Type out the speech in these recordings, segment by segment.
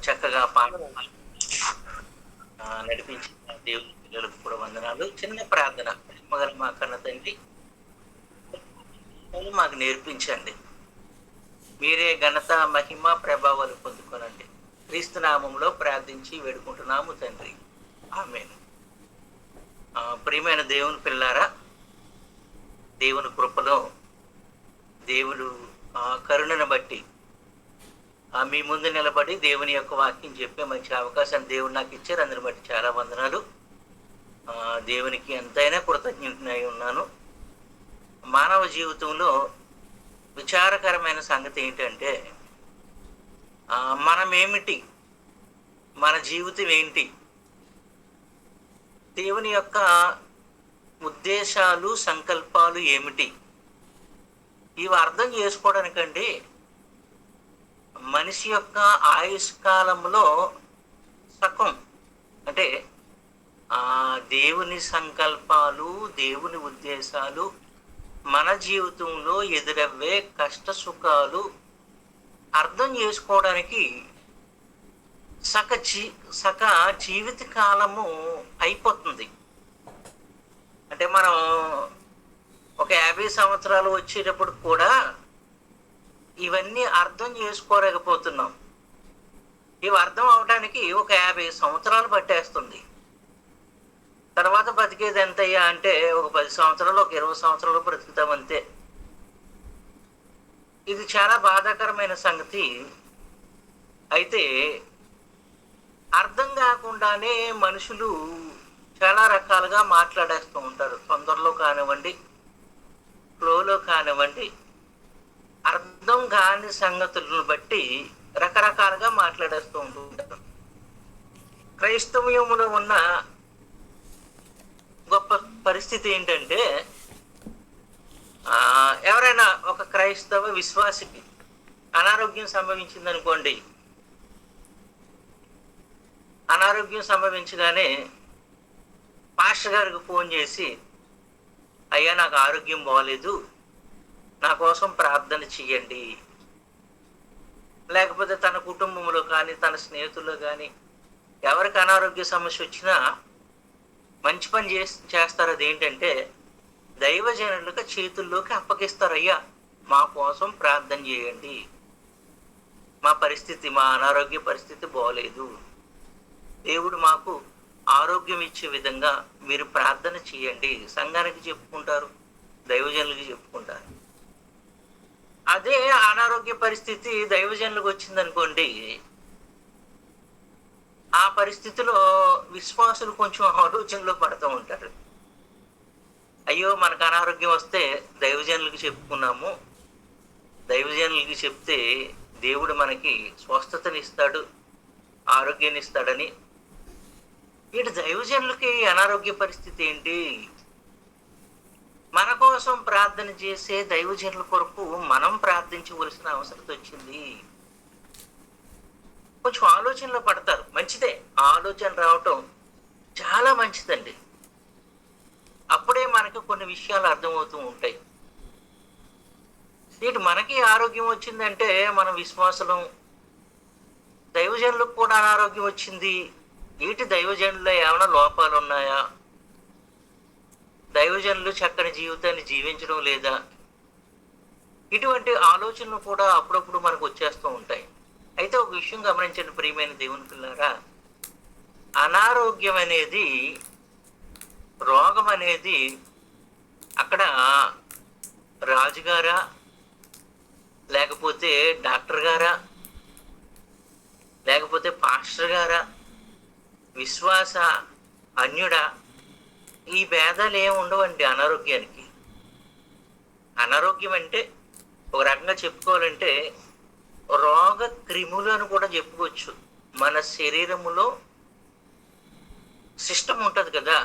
చక్కగా పాట నడిపించిన దేవుని పిల్లలకు కూడా వందనాలు. చిన్న ప్రార్థన. ప్రేమగల మా కన్న తండ్రి, మాకు నేర్పించండి. మీరే ఘనత, మహిమ, ప్రభావాలు పొందుకోనండి. క్రీస్తు నామంలో ప్రార్థించి వేడుకుంటున్నాము తండ్రి. ఆమేన్. ప్రియమైన దేవుని పిల్లారా, దేవుని కృపలో దేవుడు కరుణను బట్టి మీ ముందు నిలబడి దేవుని యొక్క వాక్యం చెప్పే మంచి అవకాశాన్ని దేవుడు నాకు ఇచ్చారు. అందుని బట్టి చాలా వందనాలు. దేవునికి ఎంతైనా కృతజ్ఞతనై ఉన్నాను. మానవ జీవితంలో విచారకరమైన సంగతి ఏంటంటే, మనమేమిటి, మన జీవితం ఏంటి, దేవుని యొక్క ఉద్దేశాలు, సంకల్పాలు ఏమిటి, ఇవి అర్థం చేసుకోవడానికండి మనిషి యొక్క ఆయుష్కాలంలో సగం అంటే దేవుని సంకల్పాలు, దేవుని ఉద్దేశాలు, మన జీవితంలో ఎదురవ్వే కష్ట సుఖాలు అర్థం చేసుకోవడానికి సగ జీవిత కాలము అయిపోతుంది. అంటే మనం ఒక 50 సంవత్సరాలు వచ్చేటప్పుడు కూడా ఇవన్నీ అర్థం చేసుకోలేకపోతున్నాం. ఇవి అర్థం అవడానికి ఒక 50 సంవత్సరాలు పట్టేస్తుంది. తర్వాత బతికేది ఎంతయ్యా అంటే ఒక 10 సంవత్సరాలు, ఒక 20 సంవత్సరాలు బ్రతుకుతాం అంతే. ఇది చాలా బాధాకరమైన సంగతి. అయితే అర్థం కాకుండానే మనుషులు చాలా రకాలుగా మాట్లాడేస్తూ ఉంటారు. తొందరలో కానివ్వండి, ఫ్లోలో కానివ్వండి, అర్థం కాని సంగతులను బట్టి రకరకాలుగా మాట్లాడేస్తూ ఉంటారు. క్రైస్తవ్యంలో ఉన్న గొప్ప పరిస్థితి ఏంటంటే, ఎవరైనా ఒక క్రైస్తవ విశ్వాసికి అనారోగ్యం సంభవించిందనుకోండి, అనారోగ్యం సంభవించగానే పాస్టర్ గారికి ఫోన్ చేసి, అయ్యా నాకు ఆరోగ్యం బాగలేదు, నా కోసం ప్రార్థన చెయ్యండి. లేకపోతే తన కుటుంబంలో కానీ, తన స్నేహితుల్లో కానీ ఎవరికి అనారోగ్య సమస్య వచ్చినా మంచి పని చేస్తారు. అదేంటంటే దైవజనులకు చేతుల్లోకి అప్పగిస్తారు. అయ్యా మా కోసం ప్రార్థన చేయండి, మా అనారోగ్య పరిస్థితి బాగోలేదు, దేవుడు మాకు ఆరోగ్యం ఇచ్చే విధంగా మీరు ప్రార్థన చేయండి. సంఘానికి చెప్పుకుంటారు, దైవజనులకి చెప్పుకుంటారు. అదే అనారోగ్య పరిస్థితి దైవజనులకు వచ్చిందనుకోండి, ఆ పరిస్థితిలో విశ్వాసులు కొంచెం ఆలోచనలో పడుతూ ఉంటారు. అయ్యో మనకు అనారోగ్యం వస్తే దైవజనులకి చెప్పుకున్నాము, దైవజనులకి చెప్తే దేవుడు మనకి స్వస్థతనిస్తాడు, ఆరోగ్యాన్ని ఇస్తాడని. ఇటు దైవజనులకి అనారోగ్య పరిస్థితి ఏంటి? మన కోసం ప్రార్థన చేసే దైవజనుల కొరకు మనం ప్రార్థించవలసిన అవసరం వచ్చింది. కొంచెం ఆలోచనలో పడతారు. మంచిదే, ఆలోచన రావటం చాలా మంచిదండి. అప్పుడే మనకు కొన్ని విషయాలు అర్థమవుతూ ఉంటాయి. ఇటు మనకి ఆరోగ్యం వచ్చిందంటే మనం విశ్వాసం, దైవజనులకు కూడా అనారోగ్యం వచ్చింది, వీటి దైవజనుల్లో ఏమైనా లోపాలు ఉన్నాయా, దైవజనులు చక్కని జీవితాన్ని జీవించడం లేదా, ఇటువంటి ఆలోచనలు కూడా అప్పుడప్పుడు మనకు వచ్చేస్తూ ఉంటాయి. అయితే ఒక విషయం గమనించండి ప్రియమైన దేవుని పిల్లారా, అనారోగ్యం అనేది, రోగం అనేది అక్కడ రాజుగారా, లేకపోతే డాక్టర్ గారా, లేకపోతే పాస్టర్ గారా, విశ్వాస అన్యుడా, ఈ భేదాలు ఏమి ఉండవండి అనారోగ్యానికి. అనారోగ్యం అంటే ఒక రకంగా చెప్పుకోవాలంటే రోగ క్రిములు అని కూడా చెప్పుకోవచ్చు. మన శరీరములో సిస్టమ్ ఉంటుంది కదా,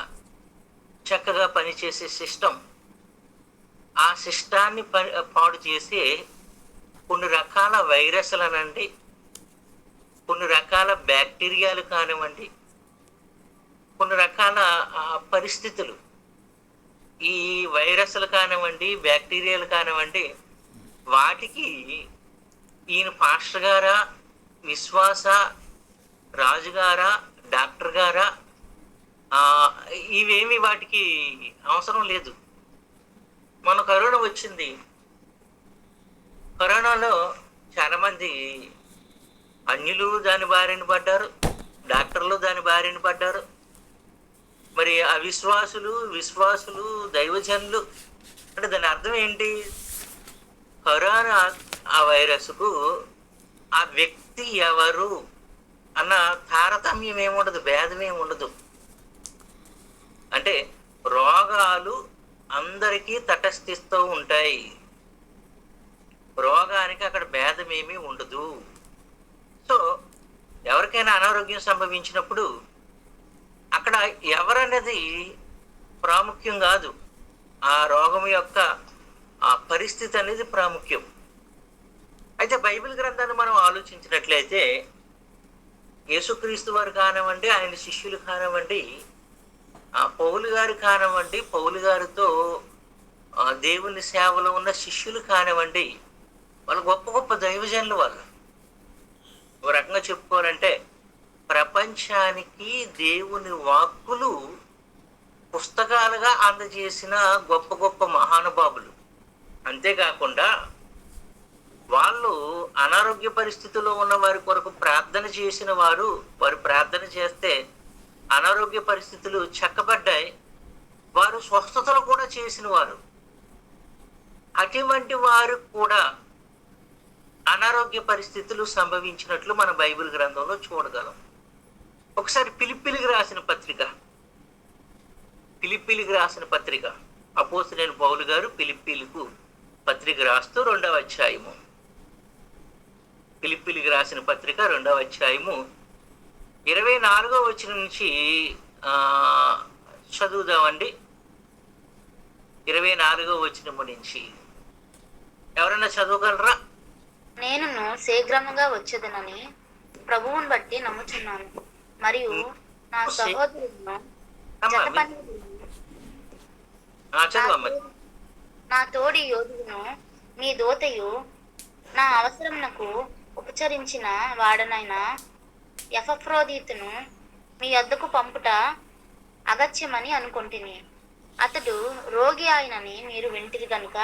చక్కగా పనిచేసే సిస్టమ్. ఆ సిస్టాన్ని పాడు చేసే కొన్ని రకాల వైరస్లు అనండి, కొన్ని రకాల బ్యాక్టీరియాలు కానివ్వండి, కొన్ని రకాల పరిస్థితులు, ఈ వైరస్లు కానివ్వండి, బ్యాక్టీరియాలు కానివ్వండి, వాటికి ఈయన పాస్టర్ గారా, విశ్వాస రాజుగారా, డాక్టర్ గారా, ఇవేమి వాటికి అవసరం లేదు. మొన్న కరోనా వచ్చింది. కరోనాలో చాలామంది అన్యులు దాని బారిన పడ్డారు, డాక్టర్లు దాని బారిన పడ్డారు. మరి అవిశ్వాసులు, విశ్వాసులు, దైవజనులు, అంటే దాని అర్థం ఏంటి? కరోనా ఆ వైరస్కు ఆ వ్యక్తి ఎవరు అన్న తారతమ్యం ఏముండదు, భేదం ఏముండదు. అంటే రోగాలు అందరికీ తటస్థిస్తూ ఉంటాయి. రోగానికి అక్కడ భేదం ఏమీ ఉండదు. సో ఎవరికైనా అనారోగ్యం సంభవించినప్పుడు అక్కడ ఎవరనేది ప్రాముఖ్యం కాదు, ఆ రోగం యొక్క ఆ పరిస్థితి అనేది ప్రాముఖ్యం. అయితే బైబిల్ గ్రంథాన్ని మనం ఆలోచించినట్లయితే యేసుక్రీస్తు వారు కానివ్వండి, ఆయన శిష్యులు కానివ్వండి, పౌలు గారు కానివ్వండి, పౌలు గారితో దేవుని సేవలో ఉన్న శిష్యులు కానివ్వండి, వాళ్ళు గొప్ప గొప్ప దైవజనులు. వాళ్ళు ఒక రకంగా చెప్పుకోవాలంటే ప్రపంచానికి దేవుని వాక్కులు పుస్తకాలుగా అందజేసిన గొప్ప గొప్ప మహానుభావులు. అంతేకాకుండా వాళ్ళు అనారోగ్య పరిస్థితుల్లో ఉన్న వారి కొరకు ప్రార్థన చేసిన వారు ప్రార్థన చేస్తే అనారోగ్య పరిస్థితులు చక్కబడ్డాయి, వారు స్వస్థతలు కూడా చేసిన వారు. అటువంటి వారు కూడా అనారోగ్య పరిస్థితులు సంభవించినట్లు మన బైబిల్ గ్రంథంలో చూడగలం. ఒకసారి ఫిలిప్పీలకు రాసిన పత్రిక అపోస్తలుడైన పౌలు గారు ఫిలిప్పీలకు పత్రిక రాస్తూ 2వ అధ్యాయము, ఫిలిప్పీలకు రాసిన పత్రిక 2వ అధ్యాయము 24వ వచనం నుంచి చదువుదామండి. 24వ వచనము నుంచి ఎవరైనా చదవగలరా? నేను శీఘ్రముగా వచ్చేదనని ప్రభువుని బట్టి నమ్ముచున్నాను, మరియు నా సహోదరులను నా తోడి యోధుడును మీ దోతయు నా అవసరమునకు ఉపచరించిన వాడనైన ఎపఫ్రోదితును మీ వద్దకు పంపుట అగత్యమని అనుకొంటిని. అతడు రోగి ఆయనని మీరు వింటిరి గనుక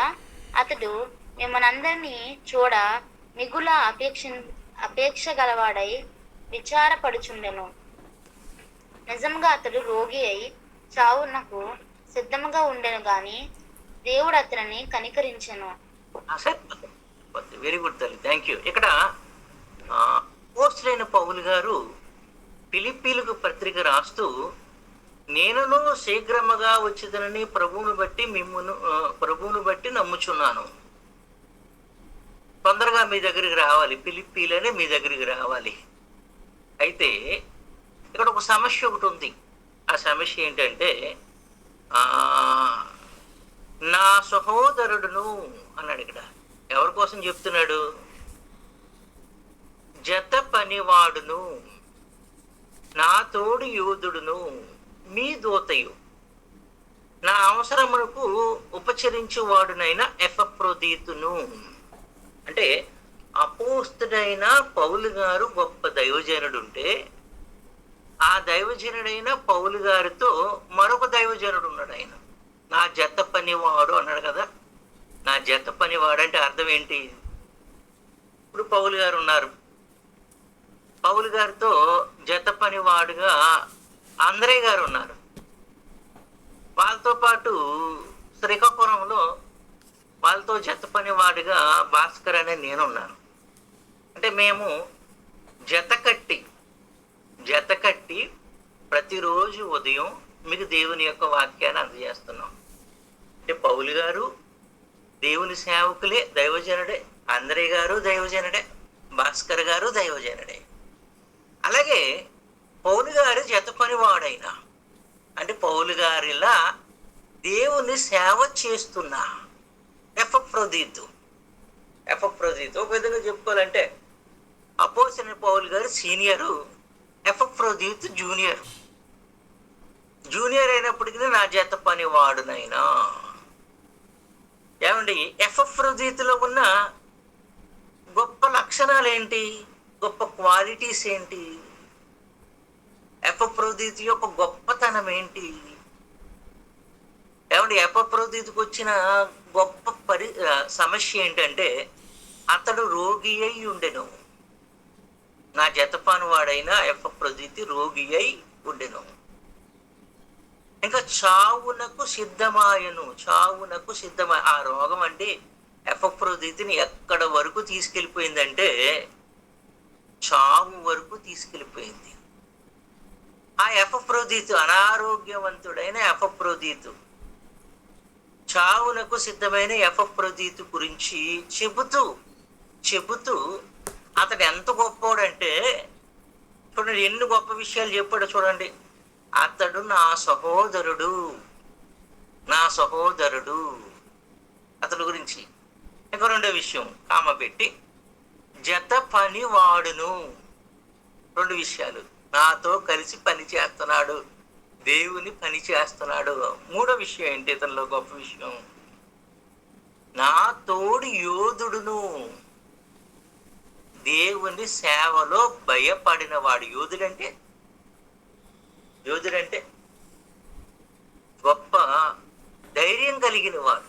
అతడు మిమ్మల్నందరినీ చూడ మిగుల అపేక్ష గలవాడై విచారపడుచుండెను. నిజంగా అతడు రోగి అయి చావునకు సిద్ధముగా ఉండెను గాని దేవుడు అతనిని కనికరించెను. వెరీ గుడ్ తల్లి, థ్యాంక్ యూ. ఇక్కడ అపోస్తలుడైన పౌలు గారు ఫిలిప్పీలకు పత్రిక రాస్తూ నేనును శీఘ్రముగా వచ్చేదనని ప్రభువును బట్టి నమ్ముచున్నాను. తొందరగా మీ దగ్గరికి రావాలి, ఫిలిప్పీలనే మీ దగ్గరికి రావాలి. అయితే ఇక్కడ ఒక సమస్య ఒకటి ఉంది. ఆ సమస్య ఏంటంటే నా సహోదరుడును అన్నాడు. ఇక్కడ ఎవరి కోసం చెప్తున్నాడు? జత పనివాడును, నా తోడు యోధుడును, మీ దూతయు, నా అవసరమునకు ఉపచరించువాడునైన ఎపఫ్రోదితును. అంటే అపోస్తలుడైన పౌలు గారు గొప్ప దైవజనుడు ఉంటే ఆ దైవజనుడైన పౌలు గారితో మరొక దైవజనుడు ఉన్నాడు. ఆయన నా జత పనివాడు అన్నాడు కదా. నా జత పనివాడు అంటే అర్థం ఏంటి? ఇప్పుడు పౌలు గారు ఉన్నారు, పౌలు గారితో జత పనివాడుగా ఆంధ్రయ్య గారు ఉన్నారు. వాళ్ళతో పాటు శ్రీకాకుళంలో వాళ్ళతో జత పనివాడిగా భాస్కర్ అనే నేనున్నాను. అంటే మేము జత కట్టి ప్రతిరోజు ఉదయం మీకు దేవుని యొక్క వాక్యాన్ని అందజేస్తున్నాం. అంటే పౌలు గారు దేవుని సేవకులే, దైవజనుడే. ఆంధ్రయ్య గారు దైవజనుడే, భాస్కర్ గారు దైవజనుడే. అలాగే పౌలు గారు జత పనివాడైనా, అంటే పౌలు గారిలా దేవుని సేవ చేస్తున్నా ఎపఫ్రోదితు. ఒక విధంగా చెప్పుకోవాలంటే అపోస్తలుడైన పౌలు గారు సీనియరు, ఎపఫ్రోదితు జూనియర్ అయినప్పటికీ నా జత పనివాడునైనా. ఏమండి, ఎపఫ్రోదితులో ఉన్న గొప్ప లక్షణాలు ఏంటి? గొప్ప క్వాలిటీస్ ఏంటి? ఎపఫ్రోదితు యొక్క గొప్పతనం ఏంటి? ఏమంటే ఎపఫ్రోదితుకు వచ్చిన గొప్ప సమస్య ఏంటంటే అతడు రోగి అయి ఉండెను. నా జతపాను వాడైన ఎపఫ్రోదితు రోగి అయి ఉండెను. ఇంకా చావునకు సిద్ధమాయను. ఆ రోగం అంటే ఎపఫ్రోదితుని ఎక్కడ వరకు తీసుకెళ్ళిపోయిందంటే చావు వరకు తీసుకెళ్ళిపోయింది. ఆ ఎపఫ్రోదితు, అనారోగ్యవంతుడైన ఎపఫ్రోదితు, చావునకు సిద్ధమైన ఎపఫ్రోదితు గురించి చెబుతూ అతడు ఎంత గొప్పోడంటే చూడండి, ఎన్ని గొప్ప విషయాలు చెప్పాడు చూడండి. అతడు నా సహోదరుడు అతడి గురించి. ఇంకా రెండో విషయం కామ పెట్టి జత పని వాడును. రెండు విషయాలు, నాతో కలిసి పని చేస్తున్నాడు, దేవుని పని చేస్తున్నాడు. మూడో విషయం ఏంటి ఇతనిలో గొప్ప విషయం? నా తోడు యోధుడును. దేవుని సేవలో భయపడిన వాడు. యోధుడంటే గొప్ప ధైర్యం కలిగిన వాడు,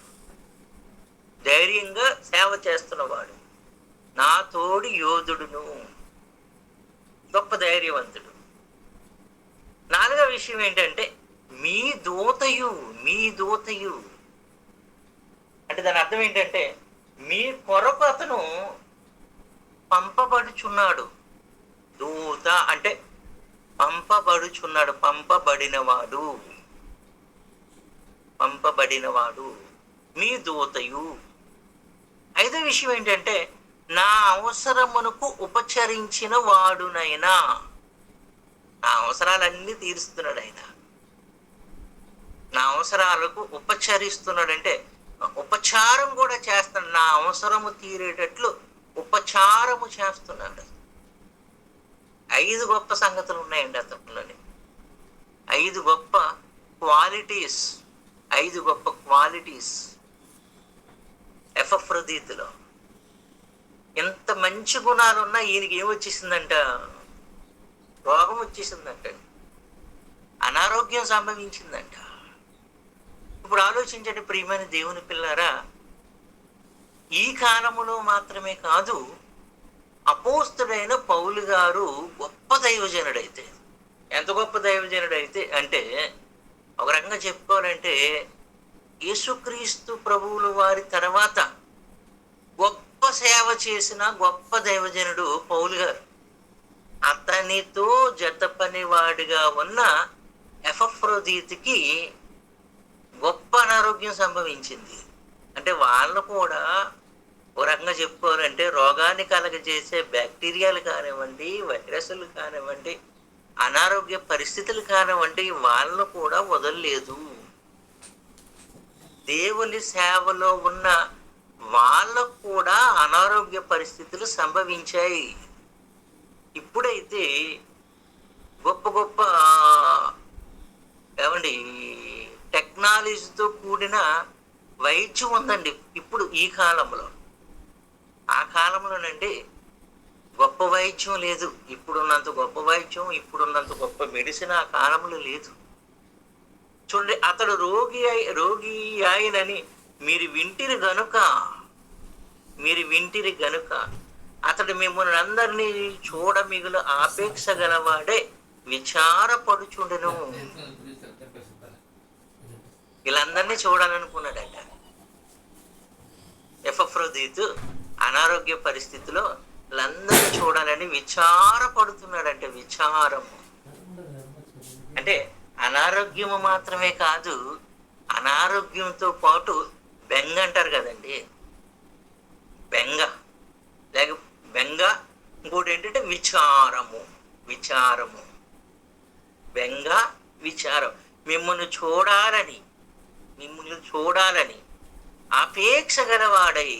ధైర్యంగా సేవ చేస్తున్నవాడు. నా తోడు యోధుడును, గొప్ప ధైర్యవంతుడు. నాలుగో విషయం ఏంటంటే మీ దూతయు అంటే దాని అర్థం ఏంటంటే మీ కొరకు అతను పంపబడుచున్నాడు. దూత అంటే పంపబడుచున్నాడు, పంపబడినవాడు మీ దూతయు. ఐదో విషయం ఏంటంటే నా అవసరమునకు ఉపచరించిన వాడునైనా. నా అవసరాలన్నీ తీరుస్తున్నాడు ఆయన. నా అవసరాలకు ఉపచరిస్తున్నాడంటే ఉపచారం కూడా చేస్తున్నాడు. నా అవసరము తీరేటట్లు ఉపచారము చేస్తున్నాడు. 5 గొప్ప సంగతులు ఉన్నాయండి అతనిలోని. 5 గొప్ప క్వాలిటీస్ ఎపఫ్రోదితులో. ఎంత మంచి గుణాలు ఉన్నా ఈయనకి ఏమొచ్చేసిందంట? రోగం వచ్చేసిందంట, అనారోగ్యం సంభవించిందంట. ఇప్పుడు ఆలోచించండి ప్రియమైన దేవుని పిల్లారా, ఈ కాలములో మాత్రమే కాదు, అపోస్తుడైన పౌలు గారు గొప్ప దైవజనుడైతే, ఎంత గొప్ప దైవజనుడైతే అంటే ఒక రకంగా చెప్పుకోవాలంటే యేసుక్రీస్తు ప్రభువుల వారి తర్వాత గొప్ప సేవ చేసిన గొప్ప దైవజనుడు పౌలు గారు. అతనితో జత పనివాడిగా ఉన్న ఎపఫ్రోదితుకి గొప్ప అనారోగ్యం సంభవించింది. అంటే వాళ్ళు కూడా ఒక రకంగా చెప్పుకోవాలంటే రోగాన్ని కలగజేసే బ్యాక్టీరియాలు కానివ్వండి, వైరస్లు కానివ్వండి, అనారోగ్య పరిస్థితులు కానివ్వండి, వాళ్ళను కూడా వదలలేదు. దేవుని సేవలో ఉన్న వాళ్ళకు కూడా అనారోగ్య పరిస్థితులు సంభవించాయి. ఇప్పుడైతే గొప్ప ఏమండి టెక్నాలజీతో కూడిన వైద్యం ఉందండి ఇప్పుడు ఈ కాలంలో. ఆ కాలంలోనండి గొప్ప వైద్యం లేదు. ఇప్పుడున్నంత గొప్ప వైద్యం, ఇప్పుడున్నంత గొప్ప మెడిసిన్ ఆ కాలంలో లేదు. చూడండి, అతడు రోగి ఆయనని మీరు వింటిరి గనుక అతడు మిమ్మల్ని అందరినీ చూడ మిగులు ఆపేక్ష గలవాడే విచారపడుచుండెను. వీళ్ళందరినీ చూడాలనుకున్నాడట. ఎపఫ్రోదితు అనారోగ్య పరిస్థితిలో వీళ్ళందరినీ చూడాలని విచారపడుతున్నాడంటే. విచారము అంటే అనారోగ్యము మాత్రమే కాదు, అనారోగ్యంతో పాటు బెంగ అంటారు కదండి. బెంగ ఇంకోటి ఏంటంటే విచారము. బెంగ, విచారం. మిమ్మల్ని చూడాలని ఆపేక్ష గలవాడై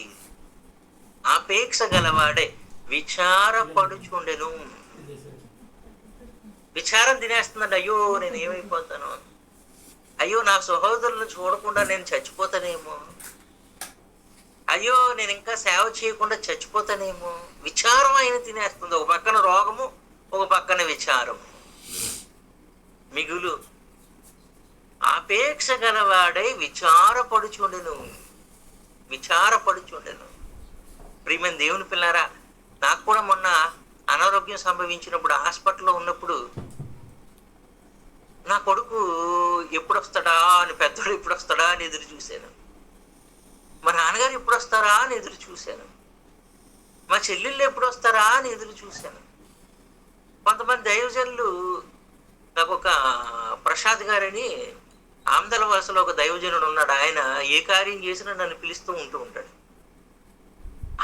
విచారపడుచుండెను. విచారం తినేస్తుందండి. అయ్యో నేను ఏమైపోతాను, అయ్యో నా సహోదరులను చూడకుండా నేను చచ్చిపోతానేమో, అయ్యో నేను ఇంకా సేవ చేయకుండా చచ్చిపోతానేమో. విచారం ఆయన తినేస్తుంది. ఒక పక్కన రోగము, ఒక పక్కన విచారము. మిగులు ఆపేక్ష గలవాడై విచారపడుచుండెను. విచారపడుచుండెను. ప్రియమైన దేవుని పిల్లారా, నాకు కూడా మొన్న అనారోగ్యం సంభవించినప్పుడు హాస్పిటల్లో ఉన్నప్పుడు నా కొడుకు ఎప్పుడొస్తాడా అని, పెద్దోడు ఎప్పుడొస్తాడా అని ఎదురు చూశాను. మా నాన్నగారు ఎప్పుడు వస్తారా అని ఎదురు చూశాను. మా చెల్లెళ్ళు ఎప్పుడు వస్తారా అని ఎదురు చూశాను. కొంతమంది దైవజనులు, నాకు ఒక ప్రసాద్ గారని ఆమదల వలసలో ఒక దైవజనుడు ఉన్నాడు. ఆయన ఏ కార్యం చేసినా నన్ను పిలుస్తూ ఉంటాడు.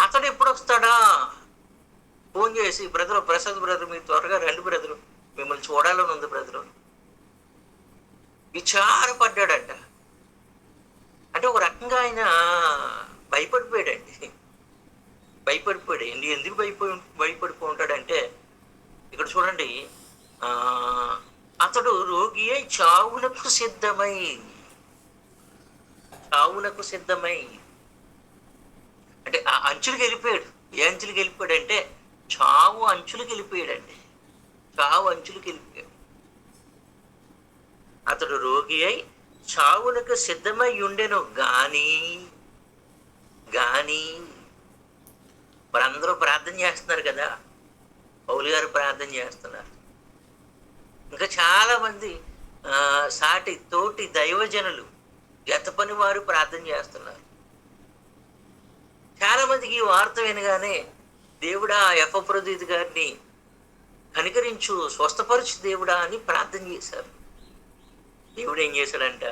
అతడు ఎప్పుడు వస్తాడా ఫోన్ చేసి, బ్రదరు ప్రసాద్ బ్రదర్ మీరు త్వరగా రండి బ్రదరు, మిమ్మల్ని చూడాలని ఉంది బ్రదరు. విచారపడ్డాడంట. అంటే ఒక రకంగా ఆయన భయపడిపోయాడండి. భయపడిపోయాడు. ఎందుకు భయపడిపో ఉంటాడంటే, ఇక్కడ చూడండి, అతడు రోగి అయి చావునకు సిద్ధమై అంటే ఆ అంచులకు వెళ్ళిపోయాడు. ఏ అంచులకు వెళ్ళిపోయాడు అంటే చావు అంచులకు వెళ్ళిపోయాడండి. చావు అంచులకు వెళ్ళిపోయాడు. అతడు రోగి అయి చావునకు సిద్ధమై ఉండెను గాని వారందరూ ప్రార్థన చేస్తున్నారు కదా, పౌలు గారు ప్రార్థన చేస్తున్నారు, ఇంకా చాలా మంది సాటి తోటి దైవజనులు జత పని వారు ప్రార్థన చేస్తున్నారు. చాలా మందికి ఈ వార్త వినగానే దేవుడా ఎఫ్రదీతు గారిని కనికరించు, స్వస్థపరచు దేవుడా అని ప్రార్థన చేశారు. దేవుడు ఏం చేశాడంట,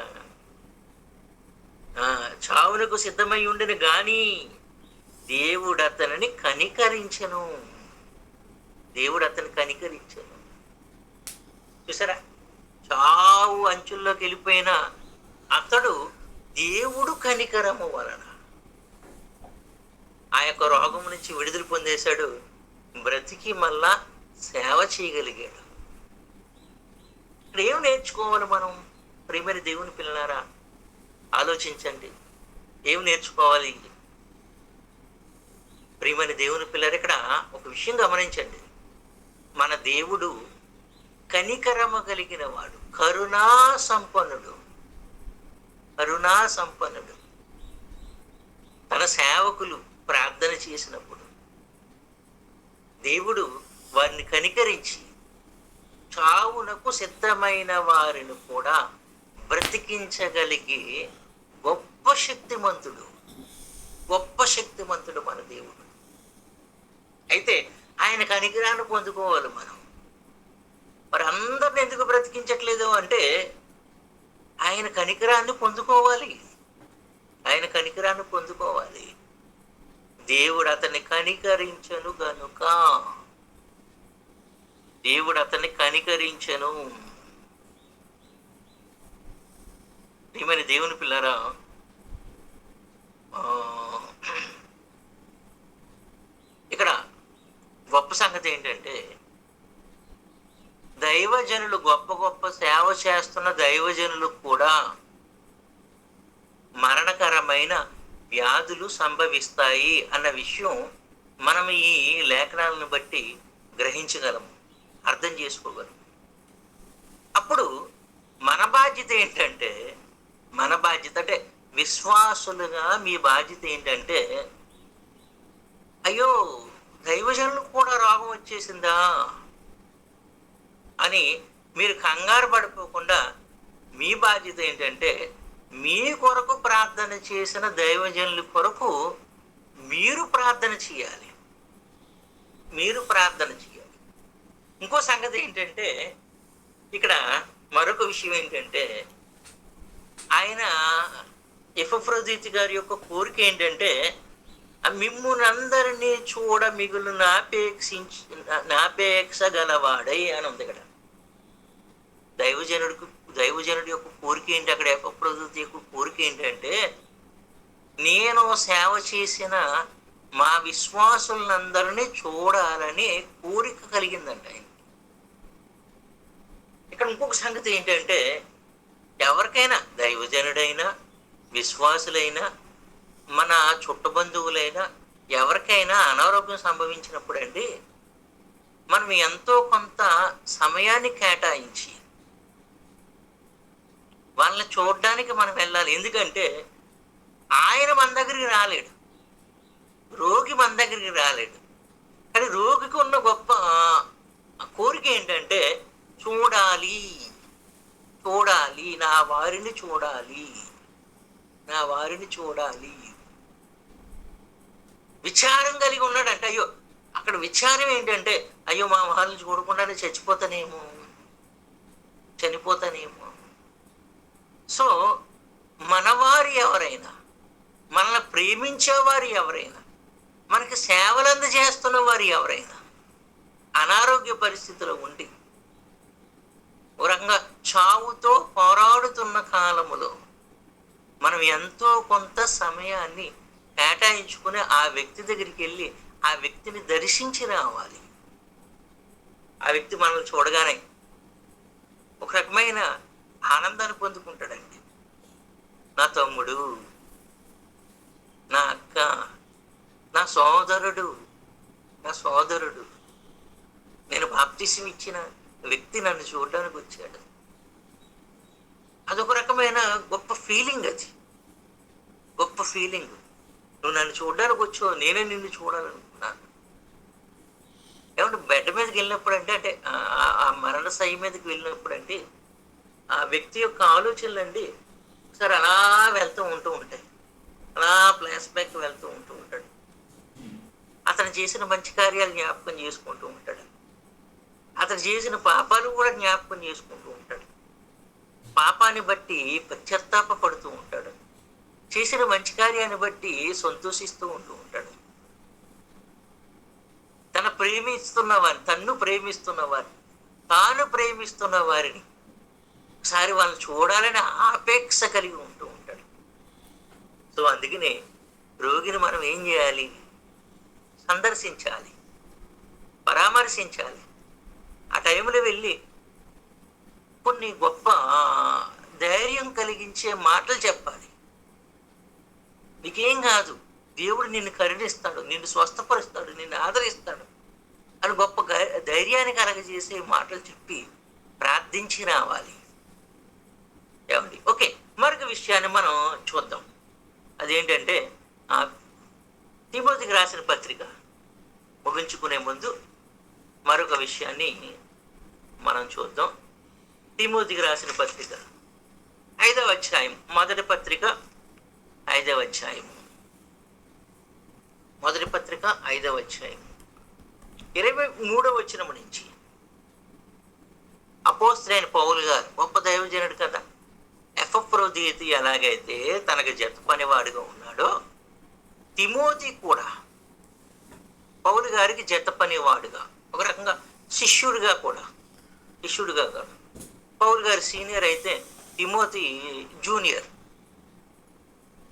చావునకు సిద్ధమై ఉండను గాని దేవుడు అతనిని కనికరించెను. దేవుడు అతన్ని కనికరించెను. చూసారా, చావు అంచుల్లోకి వెళ్ళిపోయిన అతడు దేవుడు కనికరము వలన ఆ యొక్క రోగం నుంచి విడుదల పొందేశాడు. బ్రతికి మళ్ళా సేవ చేయగలిగాడు. ఇక్కడ ఏం నేర్చుకోవాలి మనం? ప్రియమైన దేవుని పిల్లలారా, ఆలోచించండి, ఏం నేర్చుకోవాలి? ప్రియమైన దేవుని పిల్లలు, ఇక్కడ ఒక విషయం గమనించండి. మన దేవుడు కనికరమ కలిగిన వాడు, కరుణా సంపన్నుడు. తన సేవకులు ప్రార్థన చేసినప్పుడు దేవుడు వారిని కనికరించి చావునకు సిద్ధమైన వారిని కూడా బ్రతికించగలిగే గొప్ప శక్తిమంతుడు మన దేవుడు. అయితే ఆయన కనికరాన్ని పొందుకోవాలి మనం. మరి అందరిని ఎందుకు బ్రతికించట్లేదు అంటే, ఆయన కనికరాన్ని పొందుకోవాలి. దేవుడు అతన్ని కనికరించను గనుక, ప్రియమైన దేవుని పిల్లరా, ఇక్కడ గొప్ప సంగతి ఏంటంటే, దైవజనులు, గొప్ప సేవ చేస్తున్న దైవజనులు కూడా మరణకరమైన వ్యాధులు సంభవిస్తాయి అన్న విషయం మనం ఈ లేఖనాలను బట్టి గ్రహించగలము, అర్థం చేసుకోగలము. అప్పుడు మన బాధ్యత ఏంటంటే, అంటే విశ్వాసులుగా మీ బాధ్యత ఏంటంటే, అయ్యో దైవజనులకు కూడా రోగం వచ్చేసిందా అని మీరు కంగారు పడిపోకుండా, మీ బాధ్యత ఏంటంటే, మీ కొరకు ప్రార్థన చేసిన దైవజనుల కొరకు మీరు ప్రార్థన చేయాలి. ఇంకో సంగతి ఏంటంటే, ఇక్కడ మరొక విషయం ఏంటంటే, ఆయన ఎపఫ్రోదితు గారి యొక్క కోరిక ఏంటంటే, మిమ్మునందరినీ చూడ మిగులు నాపేక్ష గలవాడై అని ఉంది ఇక్కడ. దైవజనుడి యొక్క కోరిక ఏంటి? అక్కడ ఎపఫ్రోదితు యొక్క కోరిక ఏంటంటే, నేను సేవ చేసిన మా విశ్వాసులందరినీ చూడాలని కోరిక కలిగిందంట ఆయన. ఇక్కడ ఇంకొక సంగతి ఏంటంటే, ఎవరికైనా, దైవజనుడైనా విశ్వాసులైనా మన చుట్టబంధువులైనా ఎవరికైనా అనారోగ్యం సంభవించినప్పుడు అండి, మనం ఎంతో కొంత సమయాన్ని కేటాయించి వాళ్ళని చూడడానికి మనం వెళ్ళాలి. ఎందుకంటే ఆయన మన దగ్గరికి రాలేడు. రోగి మన దగ్గరికి రాలేడు. కానీ రోగికి ఉన్న గొప్ప కోరిక ఏంటంటే చూడాలి, చూడాలి, నా వారిని చూడాలి, నా వారిని చూడాలి. విచారం కలిగి ఉన్నాడంటే అయ్యో, అక్కడ విచారం ఏంటంటే అయ్యో మా వాళ్ళని చూడకుండానే చచ్చిపోతానేమో, చనిపోతానేమో. సో మనవారు ఎవరైనా, మనల్ని ప్రేమించేవారు ఎవరైనా, మనకి సేవలు అందజేస్తున్న వారు ఎవరైనా అనారోగ్య పరిస్థితిలో ఉండి ఒక రకంగా చావుతో పోరాడుతున్న కాలములో మనం ఎంతో కొంత సమయాన్ని కేటాయించుకుని ఆ వ్యక్తి దగ్గరికి వెళ్ళి ఆ వ్యక్తిని దర్శించి రావాలి. ఆ వ్యక్తి మనల్ని చూడగానే ఒక రకమైన ఆనందాన్ని పొందుకుంటాడండి. నా తమ్ముడు, నా అక్క, నా సోదరుడు, నా సోదరుడు, నేను బాప్తిసం ఇచ్చిన వ్యక్తి నన్ను చూడడానికి వచ్చాడు. అదొక రకమైన గొప్ప ఫీలింగ్. అది గొప్ప ఫీలింగ్. నువ్వు నన్ను చూడడానికి వచ్చావు, నేనే నిన్ను చూడాలనుకున్నాను. ఏమంటే బెడ్ మీదకి వెళ్ళినప్పుడు అంటే ఆ మరణ శయ్య మీదకి వెళ్ళినప్పుడు అంటే ఆ వ్యక్తి యొక్క ఆలోచనలు అండి ఒకసారి అలా వెళ్తూ ఉంటాయి. అలా ఫ్లాష్ బ్యాక్ వెళ్తూ ఉంటాడు. అతను చేసిన మంచి కార్యాలు జ్ఞాపకం చేసుకుంటూ ఉంటాడు. అతను చేసిన పాపాలు కూడా జ్ఞాపకం చేసుకుంటూ ఉంటాడు. పాపాన్ని బట్టి పశ్చాత్తాప పడుతూ ఉంటాడు. చేసిన మంచి కార్యాన్ని బట్టి సంతోషిస్తూ ఉంటాడు. తను ప్రేమిస్తున్న వారిని, తాను ప్రేమిస్తున్న వారిని ఒకసారి వాళ్ళని చూడాలని ఆపేక్ష కలిగి ఉంటూ ఉంటాడు. సో అందుకనే రోగిని మనం ఏం చేయాలి? సందర్శించాలి, పరామర్శించాలి. ఆ టైంలో వెళ్ళి కొన్ని గొప్ప ధైర్యం కలిగించే మాటలు చెప్పాలి. నీకేం కాదు, దేవుడు నిన్ను కరుణిస్తాడు, నిన్ను స్వస్థపరుస్తాడు, నిన్ను ఆదరిస్తాడు అని గొప్ప ధైర్యాన్ని కలగజేసే మాటలు చెప్పి ప్రార్థించి రావాలి. ఏమండి? ఓకే, మరొక విషయాన్ని మనం చూద్దాం. అదేంటంటే తిమోతికి రాసిన పత్రిక ముగించుకునే ముందు మరొక విషయాన్ని మనం చూద్దాం. తిమోతికి రాసిన పత్రిక 5వ అధ్యాయం, మొదటి పత్రిక 5వ అధ్యాయం, మొదటి పత్రిక 5వ అధ్యాయం 23వ వచనం నుంచి అపోస్తలుడైన పౌలు గారు, గొప్ప దైవజనుడు కదా, ఎపఫ్రోదితు ఎలాగైతే తనకు జత పనివాడుగా ఉన్నాడో తిమోతి కూడా పౌలు గారికి జత పనివాడుగా, ఒక రకంగా శిష్యుడిగా కాదు. పౌలు గారి సీనియర్ అయితే తిమోతి జూనియర్.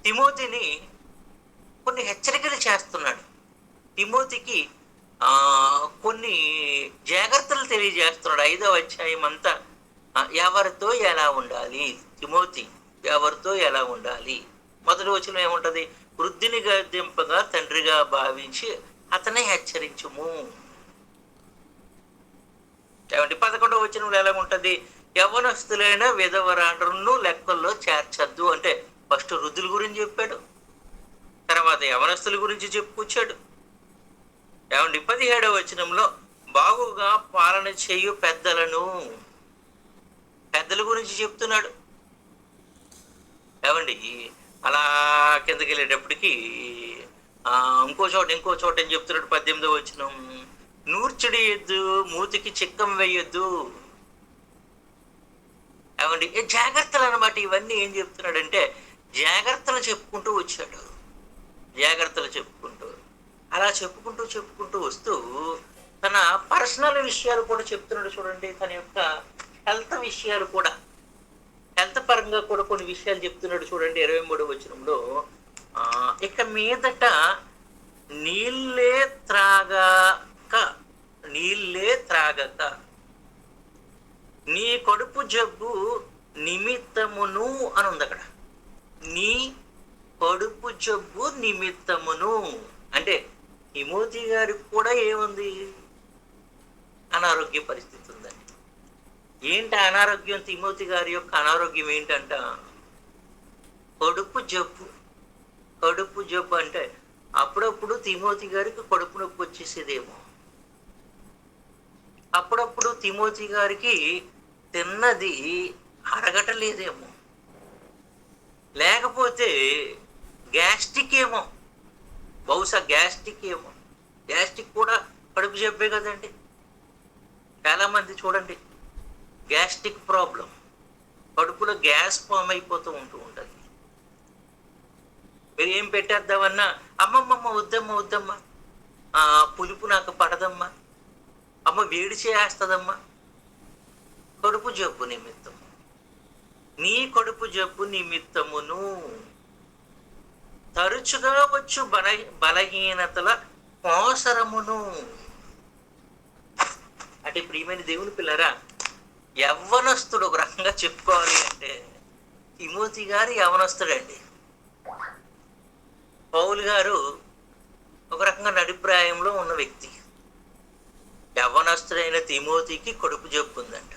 తిమోతిని కొన్ని హెచ్చరికలు చేస్తున్నాడు. తిమోతికి కొన్ని జాగ్రత్తలు తెలియజేస్తున్నాడు. 5వ అధ్యాయం అంతా ఎవరితో ఎలా ఉండాలి, తిమోతి ఎవరితో ఎలా ఉండాలి. మొదటి వచనం ఏముంటది? వృద్ధిని గద్దింపగా తండ్రిగా భావించి అతనే హెచ్చరించుము. ఏమంటే 11వ వచనంలో ఎలా ఉంటది? యవ్వనస్తులైన విధవరాండ్రును లెక్కల్లో చేర్చద్దు. అంటే ఫస్ట్ వృద్ధుల గురించి చెప్పాడు, తర్వాత యవనస్తుల గురించి చెప్పుకొచ్చాడు. ఏమండి 17వ వచనంలో బాగుగా పాలన చేయు పెద్దల గురించి చెప్తున్నాడు. ఏమండి అలా కిందకి వెళ్ళేటప్పటికి ఇంకో చోట ఏం చెప్తున్నాడు? 18వ వచనం, నూర్చుడియొద్దు, మూతికి చిక్కం వేయొద్దు. ఏమండి జాగ్రత్తలు అన్నమాట. ఇవన్నీ ఏం చెప్తున్నాడంటే జాగ్రత్తలు చెప్పుకుంటూ వచ్చాడు. జాగ్రత్తలు చెప్పుకుంటూ అలా చెప్పుకుంటూ వస్తూ తన పర్సనల్ విషయాలు కూడా చెప్తున్నాడు. చూడండి, తన యొక్క హెల్త్ విషయాలు కూడా, హెల్త్ పరంగా కూడా కొన్ని విషయాలు చెప్తున్నాడు. చూడండి 23వ వచనంలో, ఇక మీదట నీళ్ళే త్రాగక నీ కడుపు జబ్బు నిమిత్తమును అని ఉంది అక్కడ. నీ కడుపు జబ్బు నిమిత్తమును అంటే తిమోతి గారికి కూడా ఏముంది? అనారోగ్య పరిస్థితి ఉందండి. ఏంటి అనారోగ్యం? తిమోతి గారి యొక్క అనారోగ్యం ఏంటంట? కడుపు జబ్బు. కడుపు జబ్బు అంటే అప్పుడప్పుడు తిమోతి గారికి కడుపు నొప్పి వచ్చేసేదేమో. అప్పుడప్పుడు తిమోతి గారికి తిన్నది అరగటలేదేమో, లేకపోతే గ్యాస్ట్రిక్ ఏమో. బహుశా గ్యాస్ట్రిక్ ఏమో. గ్యాస్ట్రిక్ కూడా కడుపు జబ్బే కదండి. చాలా మంది చూడండి, గ్యాస్ట్రిక్ ప్రాబ్లం, కడుపులో గ్యాస్ ఫామ్ అయిపోతూ ఉంటుంది. మీరు ఏం పెట్టేద్దామన్నా, అమ్మమ్మమ్మ వద్దమ్మా వద్దమ్మా, పులుపు నాకు పడదమ్మా, అమ్మ వేడి చేస్తుందమ్మా. కడుపు జబ్బు నిమిత్తము, నీ కడుపు జబ్బు నిమిత్తమును తరచుగా వచ్చు బలహీనతల కోసరమును. అంటే ప్రియమైన దేవుని పిల్లరా, యవ్వనస్తుడు ఒక రకంగా చెప్పుకోవాలి అంటే తిమోతి గారు యవ్వనస్తుడండి. పౌలు గారు ఒక రకంగా నడిప్రాయంలో ఉన్న వ్యక్తి. యవ్వనస్తుడైన తిమోతికి కడుపు జబ్బు ఉందంట.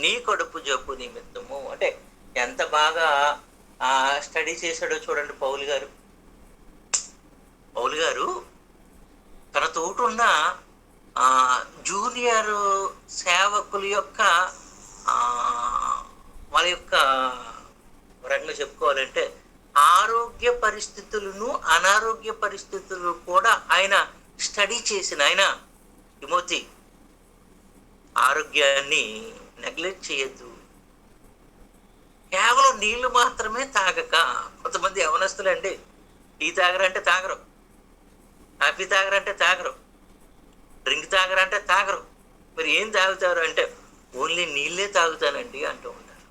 నీ కడుపు జబ్బు నిమిత్తము అంటే ఎంత బాగా స్టడీ చేశాడో చూడండి పౌలు గారు. పౌలు గారు తన తోటున్న జూనియర్ సేవకుల యొక్క వాళ్ళ యొక్క రంగంగా చెప్పుకోవాలంటే ఆరోగ్య పరిస్థితులను అనారోగ్య పరిస్థితులను కూడా ఆయన స్టడీ చేసిన ఆయన. తిమోతి, ఆరోగ్యాన్ని నెగ్లెక్ట్ చేయొద్దు. కేవలం నీళ్లు మాత్రమే తాగక. కొంతమంది యవనస్తులండి టీ తాగరంటే తాగరు, కాఫీ తాగరంటే తాగరు, డ్రింక్ తాగరంటే తాగరు. మరి ఏం తాగుతారు అంటే ఓన్లీ నీళ్ళే తాగుతానండి అంటూ ఉంటారు.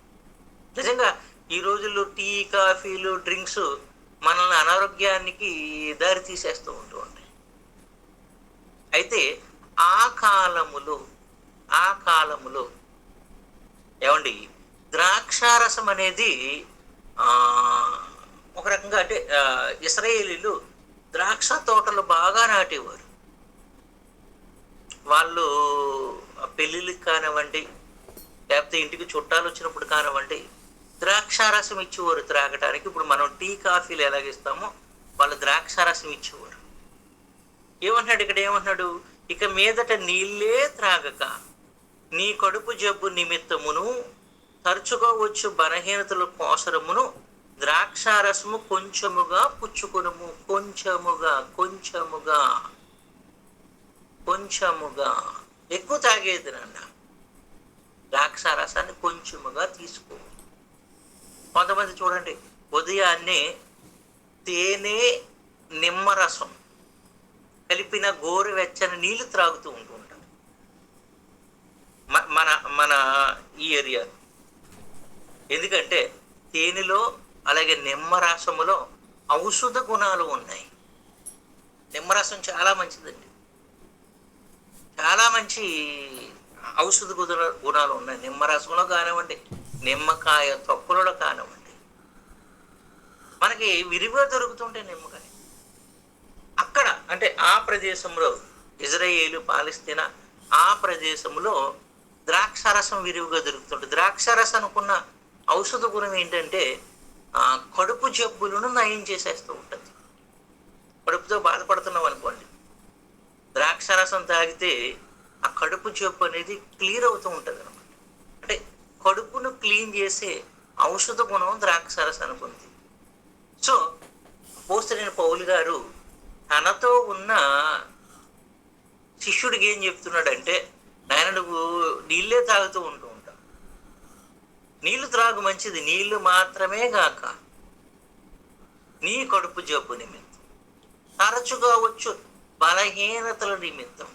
నిజంగా ఈ రోజుల్లో టీ, కాఫీలు, డ్రింక్స్ మనల్ని అనారోగ్యానికి దారి తీసేస్తూ ఉంటాయి. అయితే ఆ కాలములో ఏమండి, ద్రాక్షారసం అనేది ఒక రకంగా అంటే ఇశ్రాయేలీలు ద్రాక్ష తోటలు బాగా నాటేవారు. వాళ్ళు పెళ్ళిళ్ళకి కానివ్వండి, లేకపోతే ఇంటికి చుట్టాలు వచ్చినప్పుడు కానివ్వండి, ద్రాక్షారసం ఇచ్చేవారు త్రాగటానికి. ఇప్పుడు మనం టీ, కాఫీలు ఎలాగిస్తామో వాళ్ళు ద్రాక్షారసం ఇచ్చేవారు. ఏమంటున్నాడు ఇక్కడ? ఏమంటున్నాడు? ఇక మీదట నీళ్ళే త్రాగక నీ కడుపు జబ్బు నిమిత్తమును తరచుగా వచ్చు బలహీనతల కోసరమును ద్రాక్షారసము కొంచెముగా పుచ్చుకొనుము. కొంచెముగా ఎక్కువ తాగేది నాన్న. ద్రాక్షారసాన్ని కొంచెముగా తీసుకో. కొంతమంది చూడండి, ఉదయాన్నే తేనె, నిమ్మరసం కలిపిన గోరువెచ్చని నీళ్లు త్రాగుతూ ఉంటారు మన ఈ ఏరియా. ఎందుకంటే తేనెలో అలాగే నిమ్మరసములో ఔషధ గుణాలు ఉన్నాయి. నిమ్మరసం చాలా మంచిదండి, చాలా మంచి ఔషధ గుణాలు ఉన్నాయి నిమ్మరసంలో కానివ్వండి, నిమ్మకాయ తొక్కలలో కానివ్వండి. మనకి విరివిగా దొరుకుతుంటాయి నిమ్మకాయ. అక్కడ అంటే ఆ ప్రదేశంలో, ఇజ్రాయేలు, పాలస్తీనా ఆ ప్రదేశంలో ద్రాక్షారసం విరివిగా దొరుకుతుంటుంది. ద్రాక్షారసం ఉన్న ఔషధ గుణం ఏంటంటే కడుపు జబ్బులను నయం చేసేస్తూ ఉంటుంది. కడుపుతో బాధపడుతున్నాం అనుకోండి, ద్రాక్షారసం తాగితే ఆ కడుపు జబ్బు అనేది క్లియర్ అవుతూ ఉంటుంది అనమాట. అంటే కడుపును క్లీన్ చేసే ఔషధ గుణం ద్రాక్షారసానికి ఉంది. సో అపోస్తలుడైన పౌలు గారు తనతో ఉన్న శిష్యుడికి ఏం చెప్తున్నాడంటే, నాయన నువ్వు నీళ్ళే తాగుతూ ఉంటావు, నీళ్లు త్రాగు, మంచిది, నీళ్లు మాత్రమే గాక నీ కడుపు జబ్బు నిమిత్తం, తరచుగా వచ్చు బలహీనతల నిమిత్తం.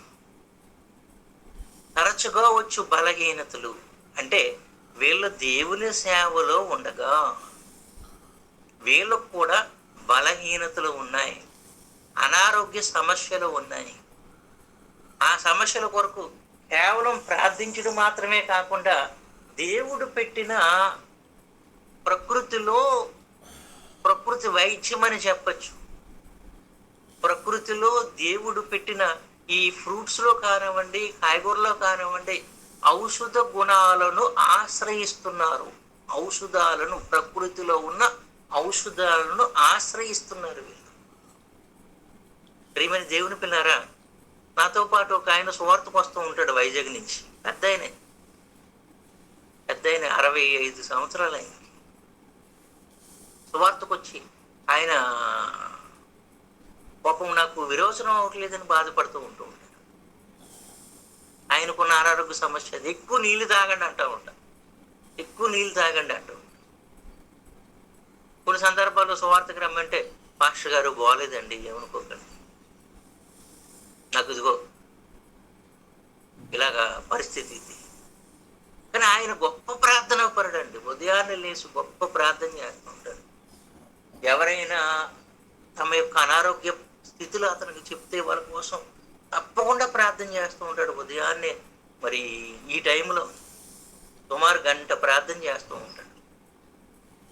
తరచుగా వచ్చు బలహీనతలు అంటే వీళ్ళు దేవుని సేవలో ఉండగా వీళ్ళకు కూడా బలహీనతలు ఉన్నాయి, అనారోగ్య సమస్యలు ఉన్నాయి. ఆ సమస్యల కొరకు కేవలం ప్రార్థించడం మాత్రమే కాకుండా దేవుడు పెట్టిన ప్రకృతి వైద్యం అని చెప్పచ్చు. ప్రకృతిలో దేవుడు పెట్టిన ఈ ఫ్రూట్స్లో కానివ్వండి, కాయగూరలో కానివ్వండి, ఔషధ గుణాలను ఆశ్రయిస్తున్నారు. ఔషధాలను, ప్రకృతిలో ఉన్న ఔషధాలను ఆశ్రయిస్తున్నారు వీళ్ళు. ప్రియమైన దేవుని పిల్లారా, నాతో పాటు ఒక ఆయన సువార్తకు వస్తూ ఉంటాడు వైజాగ్ నుంచి. పెద్ద ఆయనే, 65 సంవత్సరాలు ఆయనకి. సువార్తకు వచ్చి ఆయన పాపం నాకు విరోచనం అవ్వట్లేదని బాధపడుతూ ఉంటూ ఉంటాడు. ఆయనకున్న అనారోగ్య సమస్య అది. ఎక్కువ నీళ్ళు తాగండి అంటూ ఉంటాడు. ఎక్కువ నీళ్ళు తాగండి అంటూ ఉంటాడు. కొన్ని సందర్భాల్లో సువార్తకు రమ్మంటే, పాస్టర్ గారు బాగోలేదండి ఏమనుకోకండి, నాకు ఇదిగో ఇలాగా పరిస్థితి ఇది. కానీ ఆయన గొప్ప ప్రార్థన పరుడండి. ఉదయాన్నే లేచి గొప్ప ప్రార్థన చేస్తూ ఉంటాడు. ఎవరైనా తమ యొక్క అనారోగ్య స్థితిలో అతనికి చెప్తే వాళ్ళ కోసం తప్పకుండా ప్రార్థన చేస్తూ ఉంటాడు. ఉదయాన్నే మరి ఈ టైంలో సుమారు గంట ప్రార్థన చేస్తూ ఉంటాడు.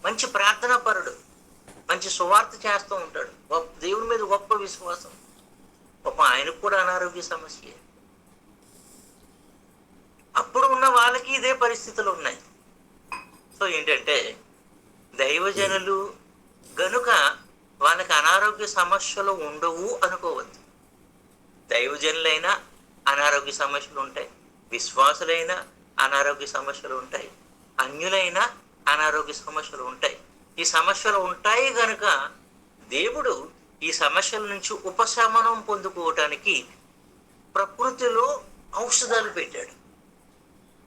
మంచి ప్రార్థనా పరుడు, మంచి సువార్త చేస్తూ ఉంటాడు. దేవుని మీద గొప్ప విశ్వాసం. పాపం ఆయనకు కూడా అనారోగ్య సమస్య. అప్పుడు ఉన్న వాళ్ళకి ఇదే పరిస్థితులు ఉన్నాయి. సో ఏంటంటే, దైవజనులు గనుక వాళ్ళకి అనారోగ్య సమస్యలు ఉండవు అనుకోవద్దు. దైవజనులైనా అనారోగ్య సమస్యలు ఉంటాయి, విశ్వాసులైనా అనారోగ్య సమస్యలు ఉంటాయి, అన్యులైనా అనారోగ్య సమస్యలు ఉంటాయి. ఈ సమస్యలు ఉంటాయి గనుక దేవుడు ఈ సమస్యల నుంచి ఉపశమనం పొందుకోవటానికి ప్రకృతిలో ఔషధాలు పెట్టాడు.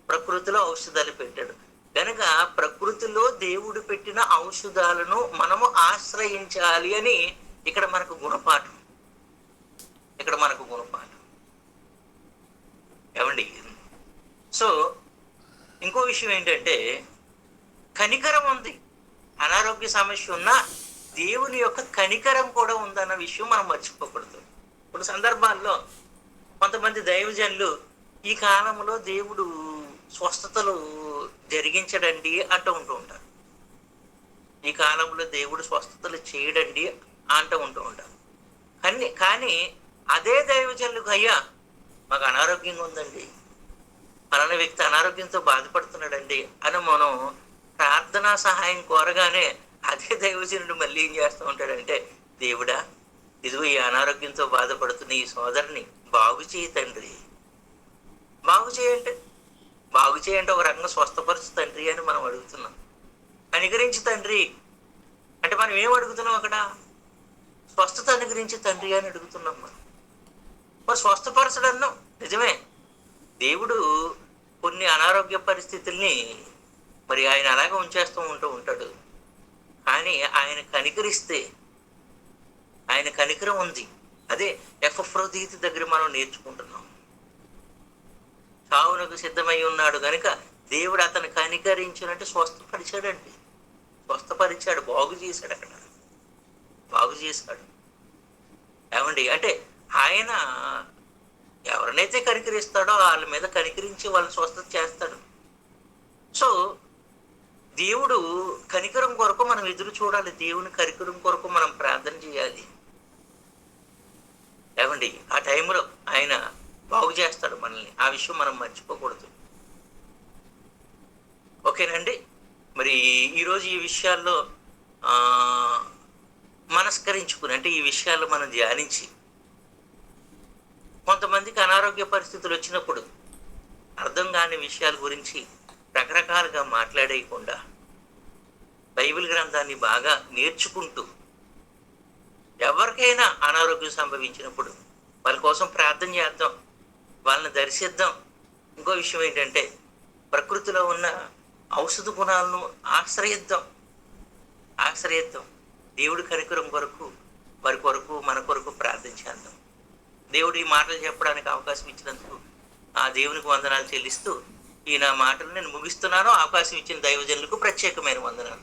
ప్రకృతిలో ఔషధాలు పెట్టాడు కనుక ప్రకృతిలో దేవుడు పెట్టిన ఔషధాలను మనము ఆశ్రయించాలి అని ఇక్కడ మనకు గుణపాఠం. ఏమండి? సో ఇంకో విషయం ఏంటంటే, కనికరం ఉంది. అనారోగ్య సమస్య ఉన్నా దేవుని యొక్క కనికరం కూడా ఉందన్న విషయం మనం మర్చిపోకూడదు. కొన్ని సందర్భాల్లో కొంతమంది దైవజనులు ఈ కాలంలో దేవుడు స్వస్థతలు జరిగించడండి అంటూ ఉంటారు. ఈ కాలంలో దేవుడు స్వస్థతలు చేయడండి అంటూ ఉంటారు. కానీ అదే దైవజనులకు, అయ్యా మాకు అనారోగ్యంగా ఉందండి, అలానే వ్యక్తి అనారోగ్యంతో బాధపడుతున్నాడండి అని మనం ప్రార్థనా సహాయం కోరగానే అదే దైవజనుడు మళ్ళీ ఏం చేస్తూ ఉంటాడంటే, దేవుడా ఇదిగో ఈ అనారోగ్యంతో బాధపడుతున్న ఈ సోదరుని బాగు చేయి తండ్రి, బాగు చేయంటే ఒక రకంగా స్వస్థపరచు తండ్రి అని మనం అడుగుతున్నాం. అనుగ్రహించి తండ్రి అంటే మనం ఏం అడుగుతున్నాం? అక్కడ స్వస్థత అనుగ్రహించి తండ్రి అని అడుగుతున్నాం మనం. మరి స్వస్థపరచడన్నాం నిజమే. దేవుడు కొన్ని అనారోగ్య పరిస్థితుల్ని మరి ఆయన అలాగే ఉంచేస్తూ ఉంటాడు. కానీ ఆయన కనికరిస్తే, ఆయన కనికరం ఉంది. అదే ఎపఫ్రోదీతు దగ్గర మనం నేర్చుకుంటున్నాం. చావునకు సిద్ధమై ఉన్నాడు కనుక దేవుడు అతను కనికరించినట్టు స్వస్థపరిచాడు, బాగు చేశాడు. ఏమండి? అంటే ఆయన ఎవరినైతే కనికరిస్తాడో వాళ్ళ మీద కనికరించి వాళ్ళని స్వస్థత చేస్తాడు. సో దేవుడు కనికరం కొరకు మనం ఎదురు చూడాలి. దేవుని కనికరం కొరకు మనం ప్రార్థన చేయాలి. ఏమండి? ఆ టైంలో ఆయన బాగు చేస్తాడు మనల్ని. ఆ విషయం మనం మర్చిపోకూడదు. ఓకేనండి? మరి ఈరోజు ఈ విషయాల్లో మనస్కరించుకుని, అంటే ఈ విషయాలు మనం ధ్యానించి, కొంతమందికి అనారోగ్య పరిస్థితులు వచ్చినప్పుడు అర్థం కాని విషయాల గురించి రకరకాలుగా మాట్లాడేయకుండా బైబిల్ గ్రంథాన్ని బాగా నేర్చుకుంటూ, ఎవరికైనా అనారోగ్యం సంభవించినప్పుడు వాళ్ళ కోసం ప్రార్థన చేద్దాం, వాళ్ళని దర్శిద్దాం. ఇంకో విషయం ఏంటంటే, ప్రకృతిలో ఉన్న ఔషధ గుణాలను ఆశ్రయిద్దాం. దేవుడి కనికరం కొరకు, వారి కొరకు, మన కొరకు ప్రార్థన చేద్దాం. దేవుడు ఈ మాటలు చెప్పడానికి అవకాశం ఇచ్చినందుకు ఆ దేవునికి వందనాలు చెల్లిస్తూ ఈ నా మాటలు నేను ముగిస్తున్నాను. అవకాశం ఇచ్చిన దైవజనులకు ప్రత్యేకమైన వందనాలు.